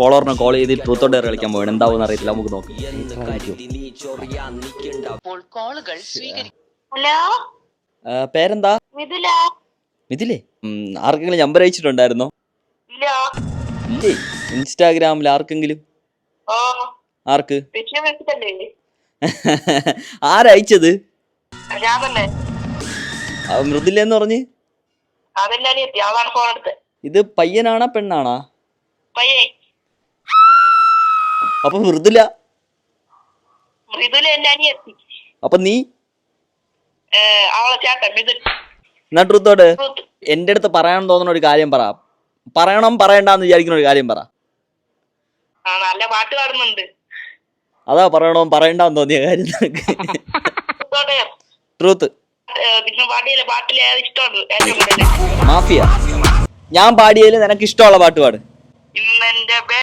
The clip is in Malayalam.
ഫോളോറിനെ കോൾ ചെയ്ത് ട്രൂത്ത് ഓർ ഡെയർ കളിക്കാൻ പോകണം. എന്താവും അറിയത്തില്ല, നമുക്ക് നോക്കാം. ഹലോ, പേരെന്താ? മിഥിലേ. ആർക്കെങ്കിലും നമ്പർ അയച്ചിട്ടുണ്ടായിരുന്നോ? ഇല്ലേ. ഇൻസ്റ്റാഗ്രാമിൽ ആർക്കെങ്കിലും? ആർക്ക്? ആരയച്ചത്? മൃദുലെന്ന് പറഞ്ഞ്. ഇത് പയ്യനാണാ പെണ്ണാണാ? അപ്പൊ മൃദുല. അപ്പൊ നീ എന്നാ ട്രൂത്തോട് എന്റെ അടുത്ത് പറയാൻ തോന്നുന്ന ഒരു കാര്യം പറ. പറയണം പറയണ്ടെന്ന് വിചാരിക്കുന്ന ഒരു കാര്യം പറ. നല്ല പാട്ട് പാടുന്നുണ്ട്. അതാ പറയണോ പറയണ്ടെന്ന് തോന്നിയ കാര്യം. Truth mafia. ഞാൻ പാടിയതിൽ നിനക്ക് ഇഷ്ടമുള്ള പാട്ട് പാട്.